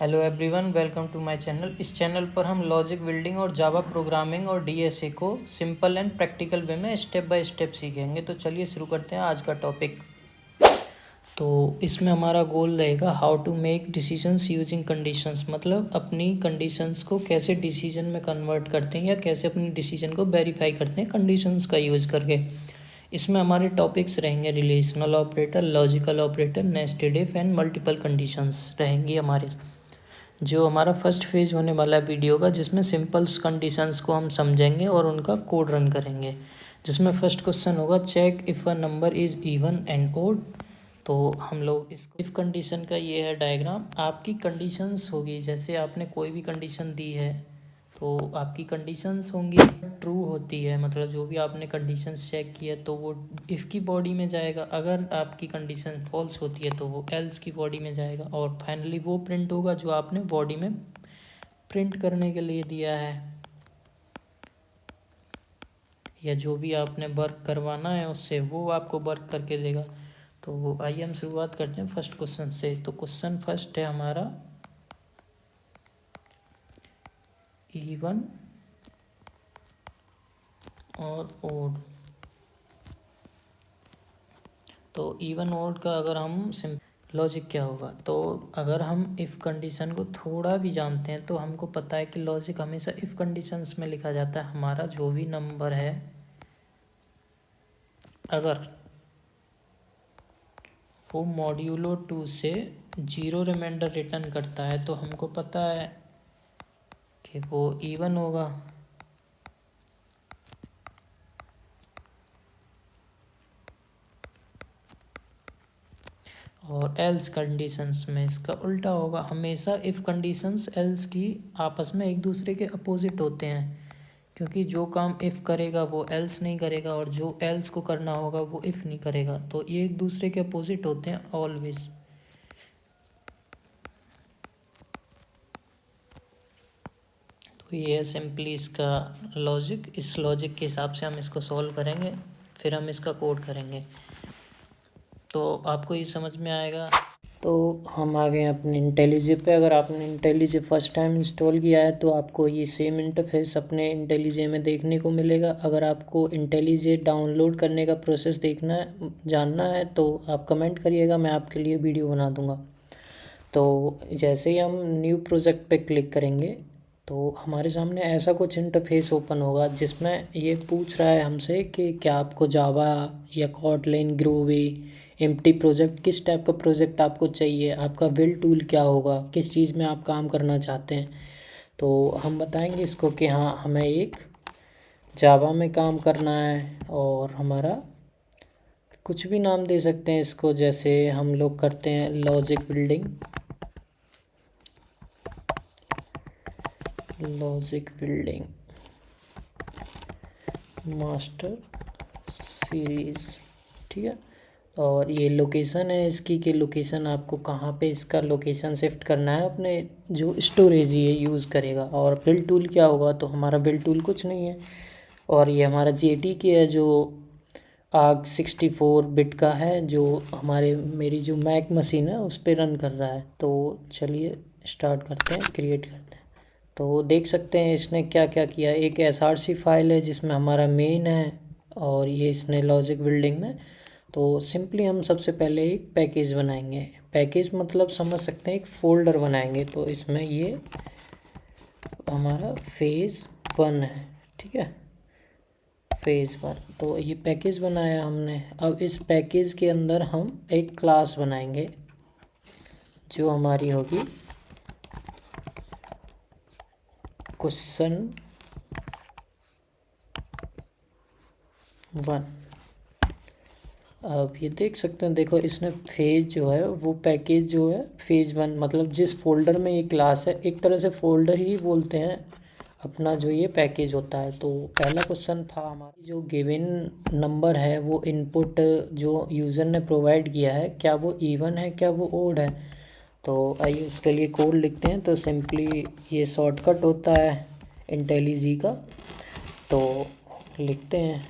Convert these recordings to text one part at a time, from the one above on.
Hello everyone, welcome to my channel. इस channel पर हम लॉजिक बिल्डिंग और जावा प्रोग्रामिंग और डीएसए को सिंपल एंड प्रैक्टिकल वे में स्टेप बाय स्टेप सीखेंगे। तो चलिए शुरू करते हैं आज का टॉपिक। तो इसमें हमारा गोल रहेगा how to make decisions using conditions, मतलब अपनी कंडीशंस को कैसे डिसीजन में कन्वर्ट करते हैं या कैसे अपनी डिसीजन को वेरीफाई करते हैं कंडीशंस का यूज़ करके। इसमें हमारे टॉपिक्स रहेंगे relational operator, logical operator, nested if and multiple conditions रहेंगी हमारे। जो हमारा फर्स्ट फेज होने वाला है वीडियो का, जिसमें सिंपल्स कंडीशंस को हम समझेंगे और उनका कोड रन करेंगे। जिसमें फर्स्ट क्वेश्चन होगा check if a number is even and odd. तो हम लोग इस इफ़ कंडीशन का ये है डायग्राम। आपकी कंडीशंस होगी, जैसे आपने कोई भी कंडीशन दी है तो आपकी कंडीशंस होंगी ट्रू होती है, मतलब जो भी आपने कंडीशंस चेक किया तो वो इफ़ की बॉडी में जाएगा। अगर आपकी कंडीशन फॉल्स होती है तो वो एल्स की बॉडी में जाएगा और फाइनली वो प्रिंट होगा जो आपने बॉडी में प्रिंट करने के लिए दिया है या जो भी आपने वर्क करवाना है उससे वो आपको वर्क करके देगा। तो आइए हम शुरुआत करते हैं फर्स्ट क्वेश्चन से। तो क्वेश्चन फर्स्ट है हमारा इवन और ओड। तो इवन ओड का अगर हम लॉजिक क्या होगा, तो अगर हम इफ़ कंडीशन को थोड़ा भी जानते हैं तो हमको पता है कि लॉजिक हमेशा इफ़ कंडीशंस में लिखा जाता है। हमारा जो भी नंबर है अगर वो मॉड्यूलो 2 से 0 रिमाइंडर रिटर्न करता है तो हमको पता है कि वो इवन होगा। और एल्स कंडीशंस में इसका उल्टा होगा। हमेशा इफ़ कंडीशंस एल्स की आपस में एक दूसरे के अपोजिट होते हैं, क्योंकि जो काम इफ़ करेगा वो एल्स नहीं करेगा और जो एल्स को करना होगा वो इफ़ नहीं करेगा। तो ये एक दूसरे के अपोजिट होते हैं ऑलवेज। तो ये है सिंपली इसका लॉजिक। इस लॉजिक के हिसाब से हम इसको सॉल्व करेंगे, फिर हम इसका कोड करेंगे तो आपको ये समझ में आएगा। तो हम आ गए अपने इंटेलिजे पे। अगर आपने इंटेलिजे फर्स्ट टाइम इंस्टॉल किया है तो आपको ये सेम इंटरफेस अपने इंटेलिजे में देखने को मिलेगा। अगर आपको इंटेलिजे डाउनलोड करने का प्रोसेस देखना है, जानना है, तो आप कमेंट करिएगा, मैं आपके लिए वीडियो बना दूंगा। तो जैसे ही हम न्यू प्रोजेक्ट पे क्लिक करेंगे तो हमारे सामने ऐसा कुछ इंटरफेस ओपन होगा जिसमें ये पूछ रहा है हमसे कि क्या आपको जावा या कॉटलिन, ग्रोवे, एम्प्टी प्रोजेक्ट, किस टाइप का प्रोजेक्ट आपको चाहिए, आपका विल टूल क्या होगा, किस चीज़ में आप काम करना चाहते हैं। तो हम बताएंगे इसको कि हाँ हमें एक जावा में काम करना है और हमारा कुछ भी नाम दे सकते हैं इसको, जैसे हम लोग करते हैं logic building, logic building master series. ठीक है। और ये लोकेशन है इसकी, कि लोकेशन आपको कहाँ पे इसका लोकेशन शिफ्ट करना है, अपने जो स्टोरेज ये यूज़ करेगा। और बिल्ड टूल क्या होगा, तो हमारा बिल्ड टूल कुछ नहीं है और ये हमारा GT की है जो आग 64 बिट का है, जो हमारे मेरी जो मैक मशीन है उस पर रन कर रहा है। तो चलिए स्टार्ट करते हैं, क्रिएट करते हैं। तो देख सकते हैं इसने क्या क्या किया। एक SRC फाइल है जिसमें हमारा मेन है और ये इसने लॉजिक बिल्डिंग में। तो सिंपली हम सबसे पहले एक पैकेज बनाएंगे। पैकेज मतलब समझ सकते हैं एक फ़ोल्डर बनाएंगे। तो इसमें ये हमारा फेज़ 1 है। ठीक है, फेज़ 1। तो ये पैकेज बनाया हमने। अब इस पैकेज के अंदर हम एक क्लास बनाएंगे जो हमारी होगी क्वेश्चन 1। अब ये देख सकते हैं, देखो इसने फेज जो है वो पैकेज जो है फेज 1, मतलब जिस फोल्डर में ये क्लास है, एक तरह से फोल्डर ही बोलते हैं अपना जो ये पैकेज होता है। तो पहला क्वेश्चन था हमारी, जो गिवन नंबर है वो इनपुट जो यूज़र ने प्रोवाइड किया है, क्या वो इवन है, क्या वो ओड है। तो आइए इसके लिए कोड लिखते हैं। तो सिंपली ये शॉर्टकट होता है इंटेलिजी का, तो लिखते हैं,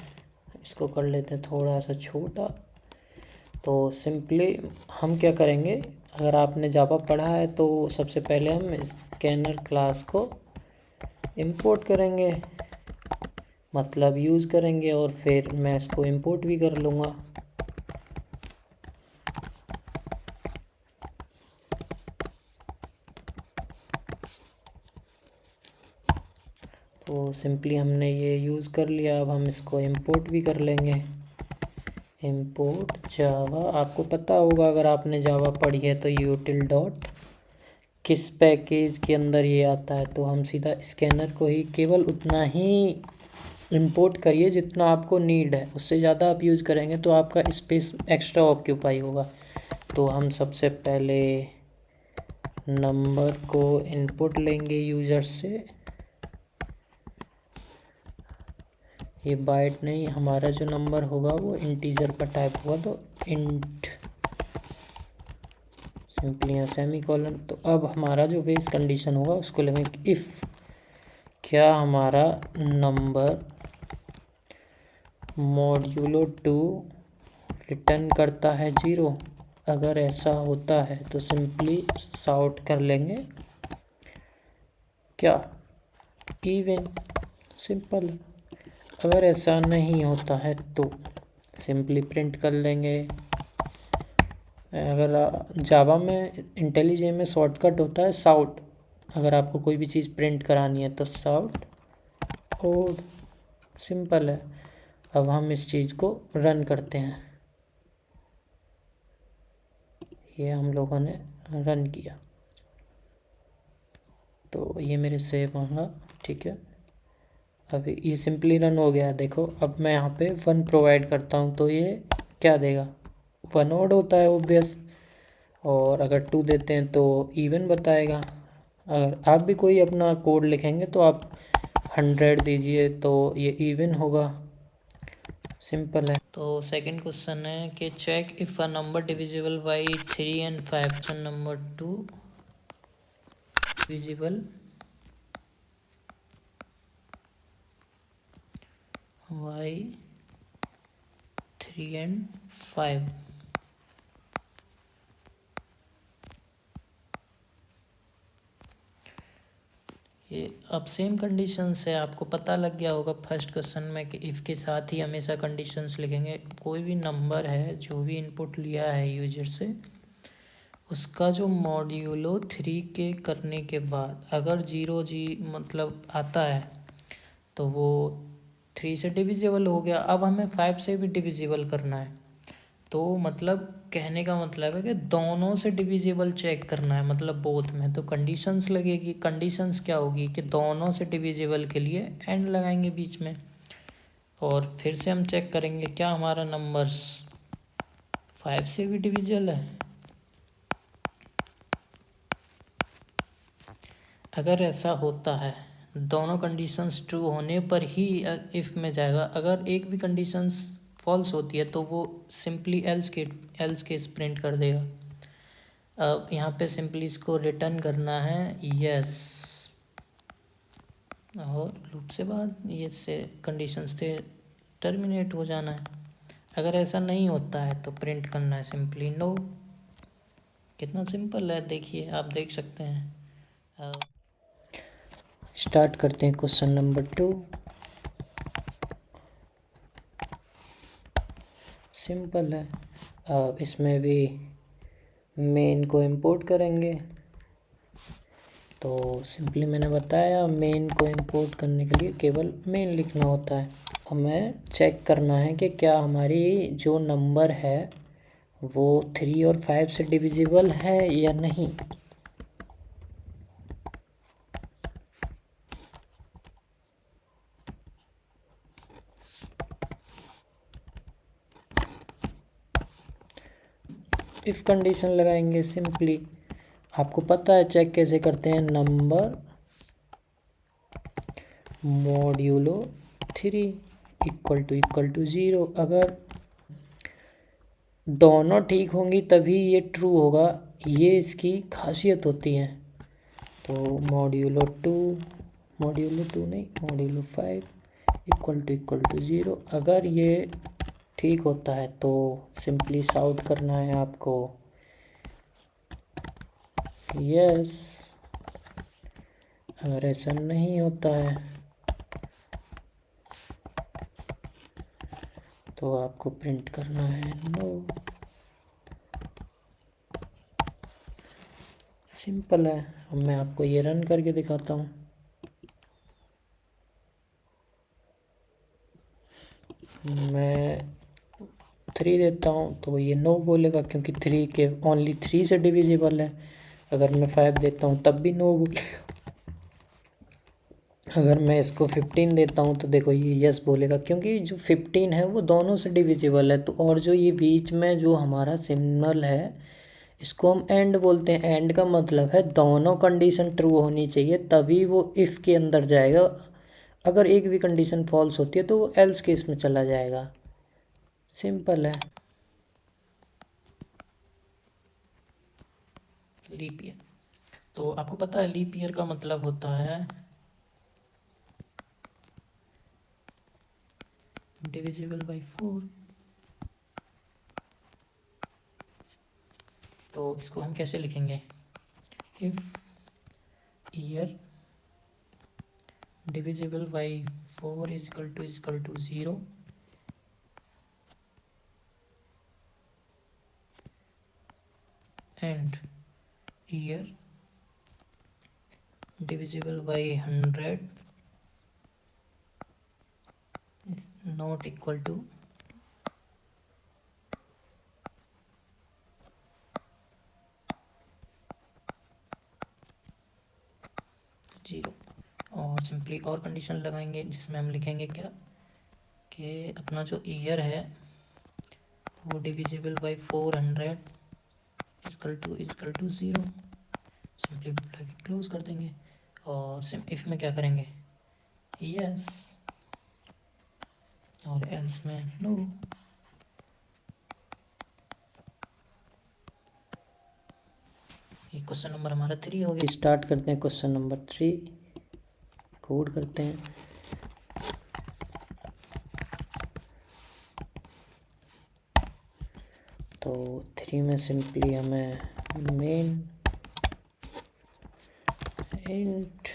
इसको कर लेते हैं थोड़ा सा छोटा। तो सिंपली हम क्या करेंगे, अगर आपने जावा पढ़ा है तो सबसे पहले हम स्कैनर क्लास को इंपोर्ट करेंगे, मतलब यूज़ करेंगे, और फिर मैं इसको इंपोर्ट भी कर लूँगा। तो सिंपली हमने ये यूज़ कर लिया। अब हम इसको इंपोर्ट भी कर लेंगे। इंपोर्ट जावा, आपको पता होगा अगर आपने जावा पढ़ी है तो यूटिल डॉट किस पैकेज के अंदर ये आता है। तो हम सीधा स्कैनर को ही केवल उतना ही इंपोर्ट करिए जितना आपको नीड है, उससे ज़्यादा आप यूज़ करेंगे तो आपका स्पेस एक्स्ट्रा ऑक्यूपाई होगा। तो हम सबसे पहले नंबर को इनपुट लेंगे यूज़र से। ये बाइट नहीं, हमारा जो नंबर होगा वो इंटीजर का टाइप होगा, तो इंट सिंपली यहाँ सेमी कॉलन। तो अब हमारा जो वेस कंडीशन होगा उसको लिखेंगे इफ़ क्या हमारा नंबर मॉड्यूलो 2 रिटर्न करता है 0। अगर ऐसा होता है तो सिंपली सॉर्ट कर लेंगे क्या इवन, सिंपल। अगर ऐसा नहीं होता है तो सिंपली प्रिंट कर लेंगे। अगर जावा में इंटेलिजे में शॉर्टकट होता है साउट, अगर आपको कोई भी चीज़ प्रिंट करानी है तो साउट, और सिंपल है। अब हम इस चीज़ को रन करते हैं। ये हम लोगों ने रन किया तो ये मेरे सेव होगा, ठीक है। अभी ये सिंपली रन हो गया। देखो अब मैं यहाँ पे 1 प्रोवाइड करता हूँ तो ये क्या देगा, 1 ओड होता है ओब्वियस। और अगर 2 देते हैं तो इवन बताएगा। अगर आप भी कोई अपना कोड लिखेंगे तो आप 100 दीजिए तो ये इवन होगा, सिंपल है। तो सेकंड क्वेश्चन है कि check if a number divisible by 3 and 5, question number 2 divisible by 3 and 5। ये अब सेम कंडीशंस है, आपको पता लग गया होगा फर्स्ट क्वेश्चन में कि इफ़ के साथ ही हमेशा कंडीशंस लिखेंगे। कोई भी नंबर है जो भी इनपुट लिया है यूजर से, उसका जो मॉड्यूलो 3 के करने के बाद अगर 0 मतलब आता है तो वो 3 से डिविजिबल हो गया। अब हमें 5 से भी डिविजिबल करना है, तो मतलब कहने का मतलब है कि दोनों से डिविजिबल चेक करना है, मतलब बोथ में। तो कंडीशंस लगेगी। कंडीशंस क्या होगी कि दोनों से डिविजिबल के लिए एंड लगाएंगे बीच में, और फिर से हम चेक करेंगे क्या हमारा नंबर्स 5 से भी डिविजिबल है। अगर ऐसा होता है, दोनों कंडीशंस ट्रू होने पर ही इफ़ में जाएगा। अगर एक भी कंडीशंस फॉल्स होती है तो वो सिंपली एल्स केस प्रिंट कर देगा। अब यहाँ पे सिंपली इसको रिटर्न करना है यस, और लूप से बाहर ये से कंडीशन से टर्मिनेट हो जाना है। अगर ऐसा नहीं होता है तो प्रिंट करना है सिंपली नो। कितना सिंपल है, देखिए आप देख सकते हैं। स्टार्ट करते हैं क्वेश्चन नंबर 2। सिंपल है। अब इसमें भी मेन को इंपोर्ट करेंगे। तो सिंपली मैंने बताया मेन को इंपोर्ट करने के लिए केवल मेन लिखना होता है। हमें चेक करना है कि क्या हमारी जो नंबर है वो 3 और 5 से डिविजिबल है या नहीं। इफ़ कंडीशन लगाएंगे सिंपली। आपको पता है चेक कैसे करते हैं, नंबर मॉड्यूलो 3 इक्वल टू 0। अगर दोनों ठीक होंगी तभी ये ट्रू होगा, ये इसकी खासियत होती है। तो मॉड्यूलो 2 नहीं, मॉड्यूलो 5 इक्वल टू 0। अगर ये ठीक होता है तो सिंपली सॉर्ट करना है आपको यस। अगर ऐसा नहीं होता है तो आपको प्रिंट करना है नो। सिंपल है। अब मैं आपको ये रन करके दिखाता हूँ। मैं 3 देता हूँ तो ये नो बोलेगा, क्योंकि 3 के ओनली 3 से डिविजिबल है। अगर मैं 5 देता हूँ तब भी नो बोलेगा। अगर मैं इसको 15 देता हूँ तो देखो ये यस बोलेगा, क्योंकि जो 15 है वो दोनों से डिविजिबल है। तो और जो ये बीच में जो हमारा सिग्नल है इसको हम एंड बोलते हैं। एंड का मतलब है दोनों कंडीशन ट्रू होनी चाहिए तभी वो इफ़ के अंदर जाएगा। अगर एक भी कंडीशन फॉल्स होती है तो वो एल्स केस में चला जाएगा। सिंपल है। लीप ईयर, तो आपको पता है लीप ईयर का मतलब होता है डिविजिबल बाई 4। तो इसको हम कैसे लिखेंगे? If year divisible by 4 is equal to 0 and year divisible by 100 is not equal to 0। और सिंपली और कंडीशन लगाएंगे जिसमें हम लिखेंगे क्या कि अपना जो ईयर है वो divisible by 400 is equal to 0। Simply bracket close कर देंगे और इफ में क्या करेंगे यस और एल्स में नो। ये क्वेश्चन नंबर हमारा 3 हो गया। स्टार्ट करते हैं क्वेश्चन नंबर 3, कोड करते हैं। तो 3 में सिंपली हमें मेन इंट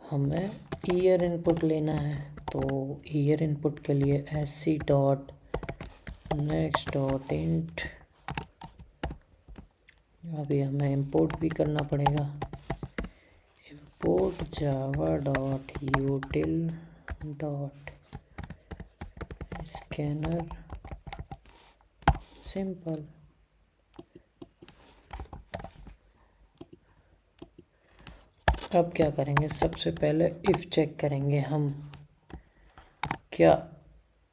हमें ईयर इनपुट लेना है। तो ईयर इनपुट के लिए SC dot next dot int, अभी हमें इंपोर्ट भी करना पड़ेगा। Import Java dot util dot scanner. Simple. अब क्या करेंगे, सबसे पहले इफ़ चेक करेंगे हम क्या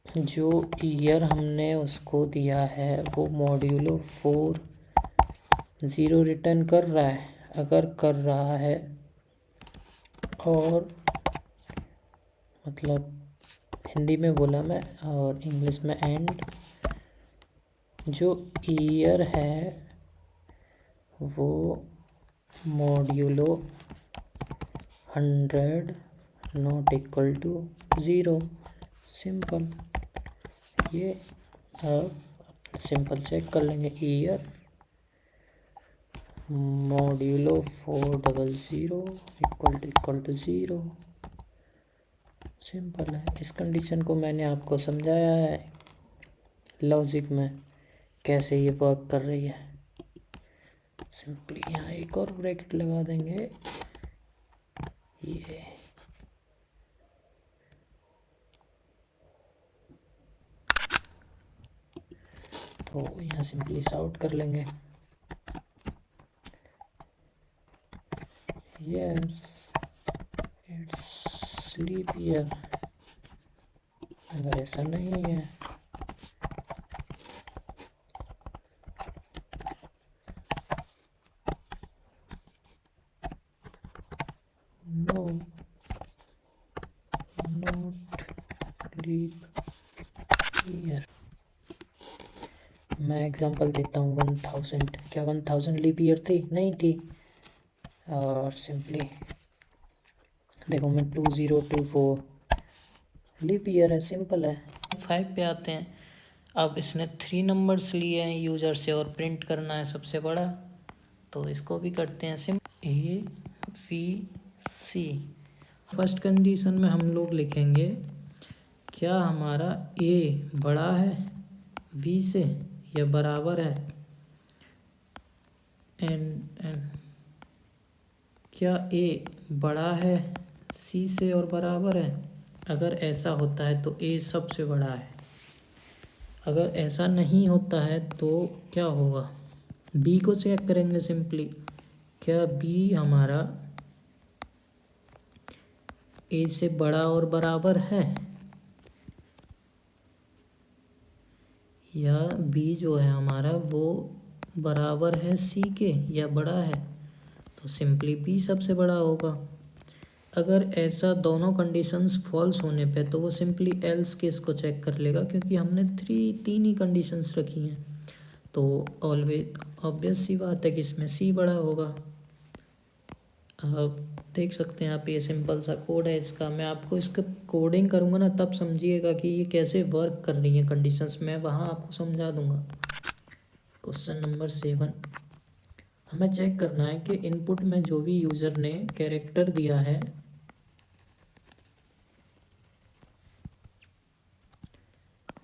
जो ईयर हमने उसको दिया है वो मॉड्यूलो 4 ज़ीरो रिटर्न कर रहा है। अगर कर रहा है और मतलब हिंदी में बोला मैं और इंग्लिश में एंड, जो ईयर है वो modulo 100 not equal to 0। Simple. ये अब सिंपल चेक कर लेंगे year modulo 400 equal to 0। Simple है। इस कंडीशन को मैंने आपको समझाया है लॉजिक में कैसे ये वर्क कर रही है। सिंपली यहाँ एक और ब्रैकेट लगा देंगे ये। तो यहाँ सिंपली सॉर्ट कर लेंगे यस इट्स लीप ईयर। अगर ऐसा नहीं है नो नॉट लीप ईयर। मैं एग्जांपल देता हूँ 1000। क्या 1000 लीप ईयर थी? नहीं थी। और सिंपली देखो मैं 2024 लीप ईयर है। सिंपल है। 5 पे आते हैं। अब इसने 3 नंबर्स लिए हैं यूज़र से और प्रिंट करना है सबसे बड़ा। तो इसको भी करते हैं सिम A B C. First condition में हम लोग लिखेंगे क्या हमारा ए बड़ा है बी से या बराबर है एंड क्या ए बड़ा है सी से और बराबर है। अगर ऐसा होता है तो ए सबसे बड़ा है। अगर ऐसा नहीं होता है तो क्या होगा, बी को चेक करेंगे सिंपली, क्या बी हमारा ए से बड़ा और बराबर है या बी जो है हमारा वो बराबर है सी के या बड़ा है, तो सिंपली बी सबसे बड़ा होगा। अगर ऐसा दोनों कंडीशंस फॉल्स होने पे तो वो सिंपली एल्स केस को चेक कर लेगा, क्योंकि हमने तीन ही कंडीशंस रखी हैं, तो ऑलवेज ऑब्वियस सी बात है कि इसमें सी बड़ा होगा। आप देख सकते हैं, आप ये सिंपल सा कोड है इसका। मैं आपको इसका कोडिंग करूँगा ना तब समझिएगा कि ये कैसे वर्क कर रही है कंडीशंस, मैं वहाँ आपको समझा दूँगा। क्वेश्चन नंबर 7, हमें चेक करना है कि इनपुट में जो भी यूज़र ने कैरेक्टर दिया है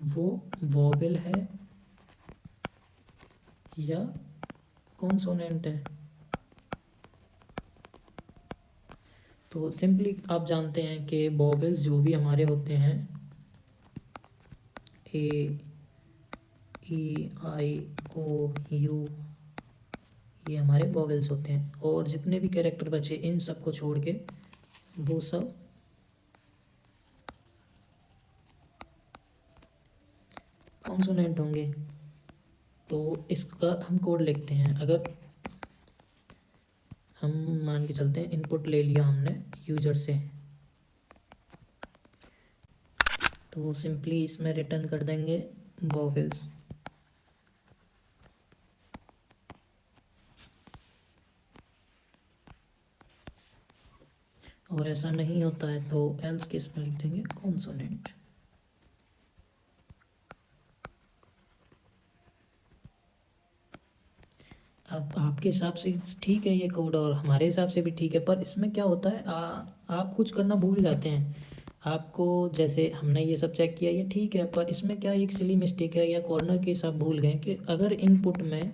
वो वोवेल है या कॉन्सोनेंट है। तो सिंपली आप जानते हैं कि वोवेल्स जो भी हमारे होते हैं ए ई आई ओ यू, ये हमारे वोवेल्स होते हैं, और जितने भी कैरेक्टर बचे इन सब को छोड़ के वो सब कॉन्सोनेंट होंगे। तो इसका हम कोड लिखते हैं। अगर हम मान के चलते हैं इनपुट ले लिया हमने यूज़र से, तो वो सिंपली इसमें रिटर्न कर देंगे वोवेल्स। और ऐसा नहीं होता है तो एल्स केस में लिख देंगे कॉन्सोनेंट। अब आपके हिसाब से ठीक है ये कोड और हमारे हिसाब से भी ठीक है, पर इसमें क्या होता है आप कुछ करना भूल जाते हैं। आपको जैसे हमने ये सब चेक किया ये ठीक है, पर इसमें क्या एक सिली मिस्टेक है या कॉर्नर केस आप भूल गए कि अगर इनपुट में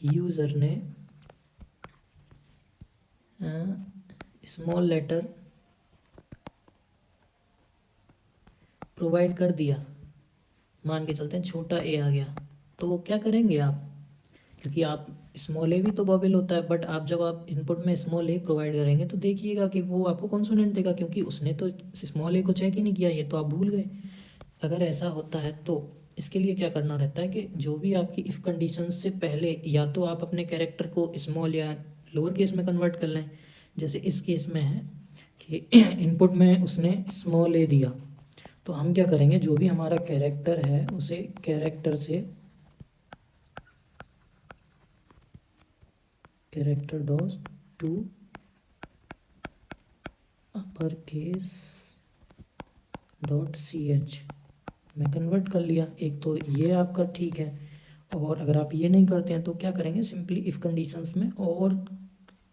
यूज़र ने स्मॉल लेटर प्रोवाइड कर दिया, मान के चलते हैं छोटा ए आ गया, तो वो क्या करेंगे आप, क्योंकि आप स्मॉल ए भी तो वोवेल होता है, बट आप जब आप इनपुट में स्मॉल ए प्रोवाइड करेंगे तो देखिएगा कि वो आपको कॉन्सोनेंट देगा, क्योंकि उसने तो स्मॉल ए को चेक ही नहीं किया, ये तो आप भूल गए। अगर ऐसा होता है तो इसके लिए क्या करना रहता है कि जो भी आपकी इफ़ कंडीशन से पहले या तो आप अपने कैरेक्टर को स्मॉल या लोअर केस में कन्वर्ट कर लें, जैसे इस केस में है कि इनपुट में उसने स्मॉल ए दिया, तो हम क्या करेंगे जो भी हमारा कैरेक्टर है उसे कैरेक्टर से character dot to upper case dot C H में कन्वर्ट कर लिया। एक तो ये आपका ठीक है, और अगर आप ये नहीं करते हैं तो क्या करेंगे, सिंपली इफ़ कंडीशंस में और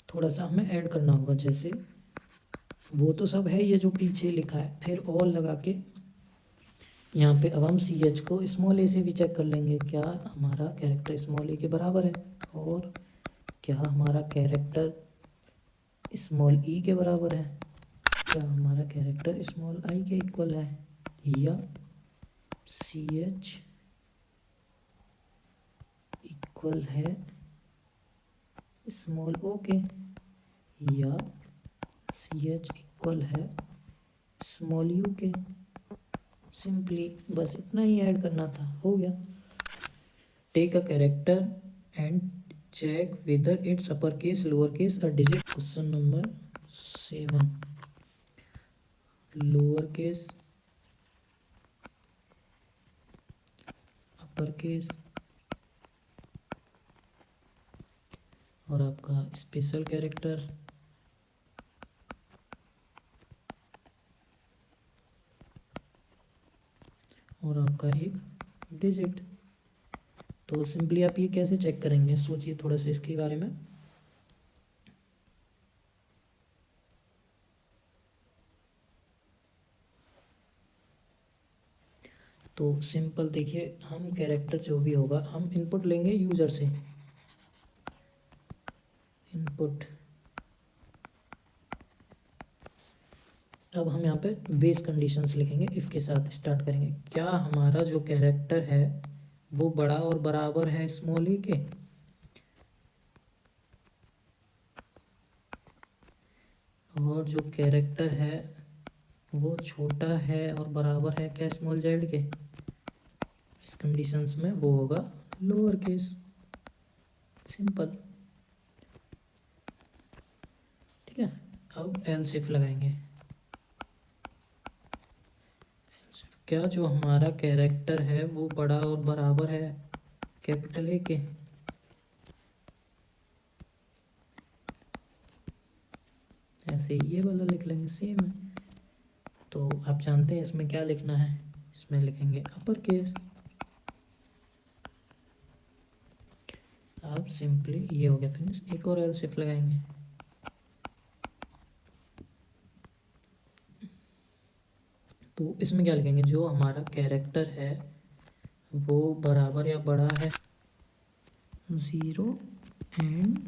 थोड़ा सा हमें ऐड करना होगा। जैसे वो तो सब है ये जो पीछे लिखा है, फिर और लगा के यहाँ पे अब हम सी एच को स्मॉल ए से भी चेक कर लेंगे, क्या हमारा कैरेक्टर स्मॉल ए के बराबर है और क्या हमारा कैरेक्टर स्मॉल ई के बराबर है, क्या हमारा कैरेक्टर स्मॉल आई के इक्वल है, या सी एच इक्वल है स्मॉल ओ के, या सी एच इक्वल है स्मॉल यू के। सिंपली बस इतना ही ऐड करना था, हो गया। Take a character and check whether it's upper case lower case a digit. Question number 7, lower case upper case और आपका स्पेशल कैरेक्टर और आपका एक डिजिट। तो सिंपली आप ये कैसे चेक करेंगे, सोचिए थोड़ा सा इसके बारे में। तो सिंपल देखिए, हम कैरेक्टर जो भी होगा हम इनपुट लेंगे यूज़र से, इनपुट। अब हम यहाँ पे बेस कंडीशंस लिखेंगे, इफ़ के साथ स्टार्ट करेंगे। क्या हमारा जो कैरेक्टर है वो बड़ा और बराबर है स्मॉल ई के, और जो कैरेक्टर है वो छोटा है और बराबर है क्या स्मॉल जेड के। इस कंडीशंस में वो होगा लोअर केस। सिंपल, ठीक है। अब एल्स इफ लगाएंगे। क्या जो हमारा कैरेक्टर है वो बड़ा और बराबर है कैपिटल ए के। ऐसे ही ये वाला लिख लेंगे, सेम है। तो आप जानते हैं इसमें क्या लिखना है, इसमें लिखेंगे अपर केस। आप सिंपली, ये हो गया फिनिश। एक और एल्स इफ लगाएंगे। तो इसमें क्या लिखेंगे, जो हमारा कैरेक्टर है वो बराबर या बड़ा है 0 एंड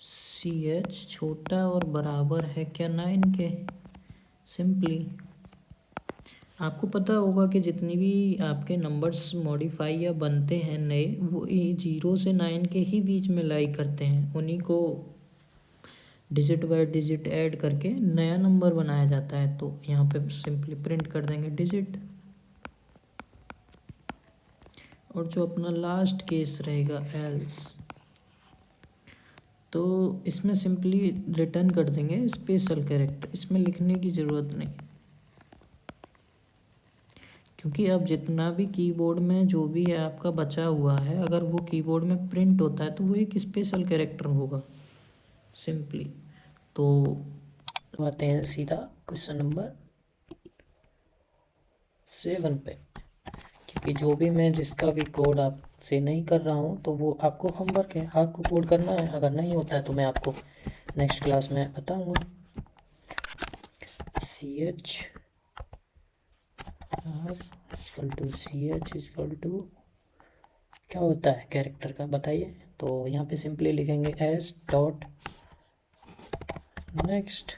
CH, छोटा और बराबर है क्या 9 के। सिंपली आपको पता होगा कि जितनी भी आपके नंबर्स मॉडिफाई या बनते हैं नए, वो 0 से 9 के ही बीच में लाई करते हैं। उन्हीं को डिजिट बाय डिजिट ऐड करके नया नंबर बनाया जाता है। तो यहाँ पे सिंपली प्रिंट कर देंगे डिजिट, और जो अपना लास्ट केस रहेगा एल्स, तो इसमें सिंपली रिटर्न कर देंगे स्पेशल कैरेक्टर। इसमें लिखने की ज़रूरत नहीं, क्योंकि अब जितना भी कीबोर्ड में जो भी है आपका बचा हुआ है, अगर वो कीबोर्ड में प्रिंट होता है तो वो एक स्पेशल कैरेक्टर होगा सिंपली। तो आते हैं सीधा क्वेश्चन नंबर 7 पे, क्योंकि जो भी मैं जिसका भी कोड आपसे नहीं कर रहा हूँ तो वो आपको होमवर्क है, आपको कोड करना है। अगर नहीं होता है तो मैं आपको नेक्स्ट क्लास में बताऊँगा। CH CH क्या होता है कैरेक्टर का बताइए। तो यहाँ पे सिंपली लिखेंगे एस डॉट नेक्स्ट,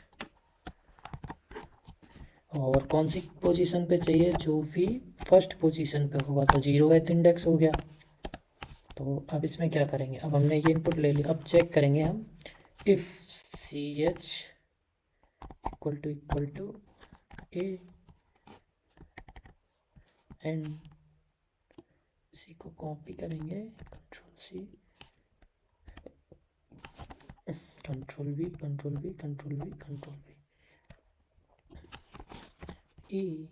और कौन सी पोजीशन पे चाहिए, जो भी फर्स्ट पोजीशन पे होगा। तो 0th इंडेक्स हो गया। तो अब इसमें क्या करेंगे, अब हमने ये इनपुट ले लिया। अब चेक करेंगे हम, if CH equal to A and इसी को कॉपी करेंगे, Ctrl+C Ctrl+V Ctrl+V Ctrl+V Ctrl+V EIOU।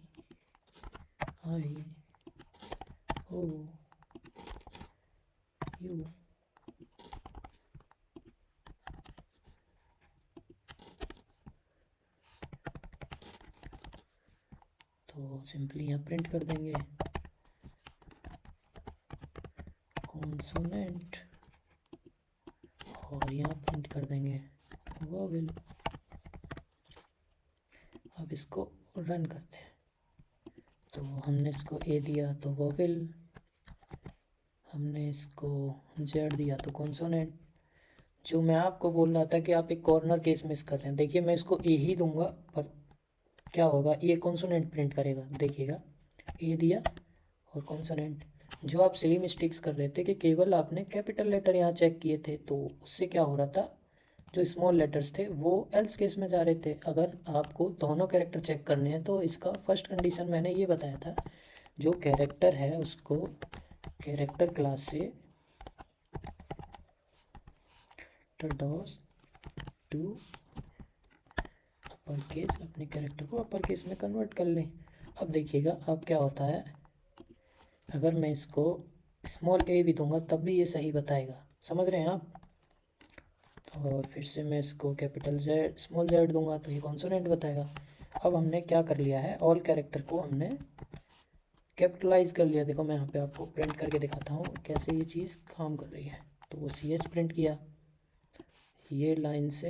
तो सिंपली यहाँ प्रिंट कर देंगे कॉन्सोनेंट, और यहाँ प्रिंट कर देंगे वोवेल। अब इसको रन करते हैं। तो हमने इसको ए दिया तो वोवेल, हमने इसको जेड दिया तो कॉन्सोनेंट। जो मैं आपको बोल रहा था कि आप एक कॉर्नर केस मिस कर रहे हैं। देखिए मैं इसको ए ही दूंगा, पर क्या होगा, ये कॉन्सोनेंट प्रिंट करेगा। देखिएगा ए दिया और कॉन्सोनेंट। जो आप सिली मिस्टेक्स कर रहे थे कि केवल आपने कैपिटल लेटर यहाँ चेक किए थे, तो उससे क्या हो रहा था, जो स्मॉल लेटर्स थे वो एल्स केस में जा रहे थे। अगर आपको दोनों कैरेक्टर चेक करने हैं तो इसका फर्स्ट कंडीशन मैंने ये बताया था, जो कैरेक्टर है उसको कैरेक्टर क्लास से डॉस टू अपर केस, अपने कैरेक्टर को अपर केस में कन्वर्ट कर लें। अब देखिएगा अब क्या होता है, अगर मैं इसको स्मॉल ए भी दूंगा तब भी ये सही बताएगा। समझ रहे हैं आप। और फिर से मैं इसको कैपिटल जेड स्मॉल जेड दूंगा तो ये कॉन्सोनेंट बताएगा। अब हमने क्या कर लिया है, ऑल कैरेक्टर को हमने कैपिटलाइज कर लिया। देखो मैं यहाँ पे आपको प्रिंट करके दिखाता हूँ कैसे ये चीज़ काम कर रही है। तो वो CH प्रिंट किया, ये लाइन से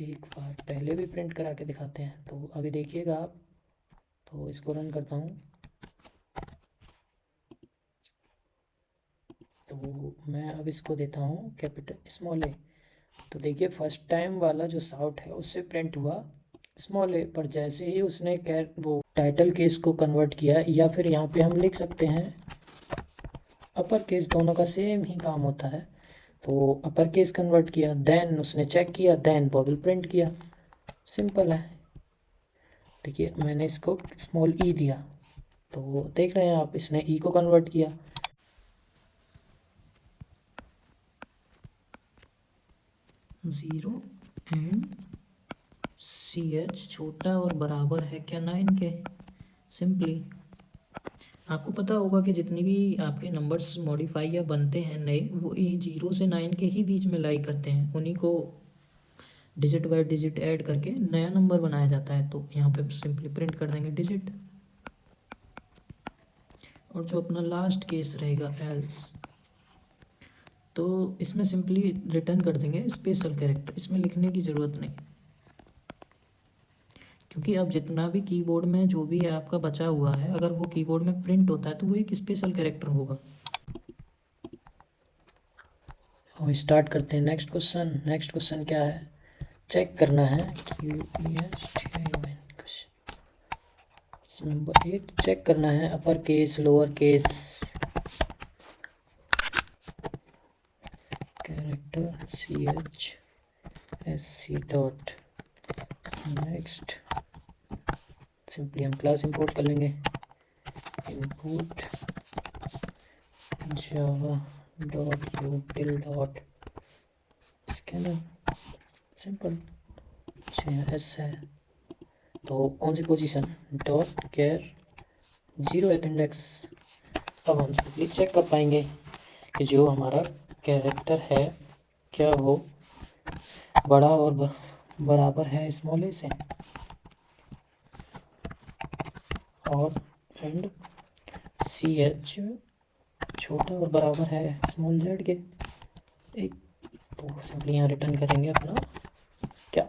एक बार पहले भी प्रिंट करा के दिखाते हैं, तो अभी देखिएगा आप। तो इसको रन करता हूँ, तो मैं अब इसको देता हूँ कैपिटल स्मॉल ए। तो देखिए फर्स्ट टाइम वाला जो साउट है उससे प्रिंट हुआ स्मॉल ए, पर जैसे ही उसने वो टाइटल केस को कन्वर्ट किया, या फिर यहाँ पे हम लिख सकते हैं अपर केस, दोनों का सेम ही काम होता है। तो अपर केस कन्वर्ट किया, देन उसने चेक किया, देन बबल प्रिंट किया। सिंपल है। देखिए मैंने इसको स्मॉल ई दिया, तो देख रहे हैं आप, इसने ई को कन्वर्ट किया। जीरो एंड CH छोटा और बराबर है क्या 9 के। सिंपली आपको पता होगा कि जितनी भी आपके नंबर्स मॉडिफाई या बनते हैं नए, वो 0 से 9 के ही बीच में लाई करते हैं, उन्हीं को डिजिट बाय डिजिट ऐड करके नया नंबर बनाया जाता है। तो यहाँ पे सिंपली प्रिंट कर देंगे डिजिट, और जो अपना लास्ट केस रहेगा एल्स, तो इसमें सिंपली रिटर्न कर देंगे स्पेशल कैरेक्टर। इसमें लिखने की ज़रूरत नहीं, क्योंकि अब जितना भी कीबोर्ड में जो भी है आपका बचा हुआ है, अगर वो कीबोर्ड में प्रिंट होता है तो वो एक स्पेशल कैरेक्टर होगा। और स्टार्ट करते हैं नेक्स्ट क्वेश्चन। नेक्स्ट क्वेश्चन क्या है, चेक करना है नंबर 8 चेक करना है upper case lower case character CH SC dot. Next simply हम क्लास इंपोर्ट कर लेंगे, import Java dot util dot scanner. Simple JS है, तो कौन सी पोजीशन, डॉट केयर 0th इंडेक्स। अब हम सिंपली चेक कर पाएंगे कि जो हमारा कैरेक्टर है क्या वो बड़ा और बराबर है स्मॉल ए से, और एंड CH छोटा और बराबर है स्मॉल z के। एक तो सिंपली यहाँ रिटर्न करेंगे अपना क्या,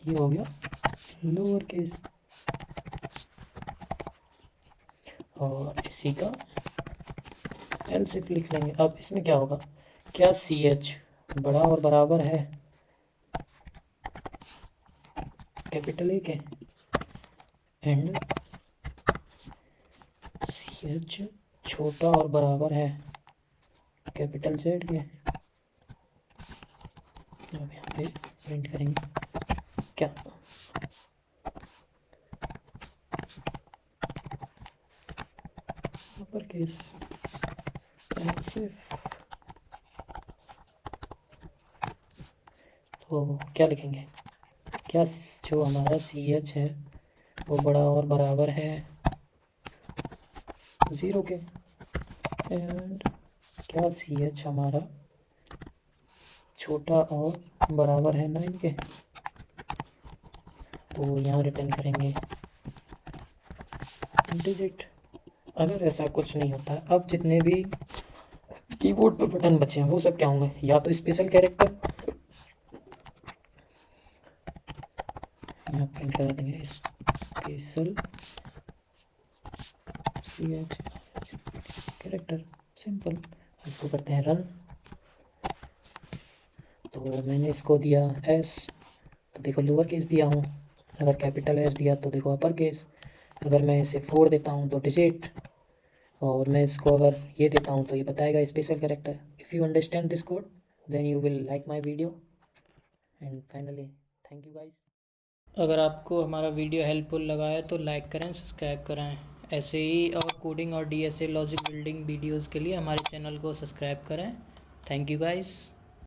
ये हो गया लोअर केस, और इसी का एल्स इफ लिख लेंगे। अब इसमें क्या होगा, क्या CH बड़ा और बराबर है कैपिटल ए के, एंड CH छोटा और बराबर है कैपिटल Z के। अब यहाँ पे प्रिंट करेंगे क्या, अपर केस सिर्फ। तो क्या लिखेंगे, क्या जो हमारा CH है वो बड़ा और बराबर है 0 के, एंड क्या CH हमारा छोटा और बराबर है 9 के। तो यहाँ रिटर्न करेंगे डिजिट। अगर ऐसा कुछ नहीं होता, अब जितने भी कीबोर्ड पर बटन बचे हैं वो सब क्या होंगे, या तो स्पेशल कैरेक्टर, यहाँ प्रिंट कर देंगे स्पेशल CH कैरेक्टर। सिंपल। इसको करते हैं रन। तो मैंने इसको दिया S, तो देखो लोअर केस दिया हूँ। अगर कैपिटल S दिया तो देखो अपर केस। अगर मैं इसे 4 देता हूँ तो डिजिट, और मैं इसको अगर ये देता हूँ तो ये बताएगा special character. If you understand this code then you will like my video, and finally thank you guys. अगर आपको हमारा वीडियो हेल्पफुल लगा है तो लाइक करें, सब्सक्राइब करें। ऐसे ही और कोडिंग और DSA लॉजिक बिल्डिंग वीडियोज़ के लिए हमारे चैनल को सब्सक्राइब करें। Thank you guys.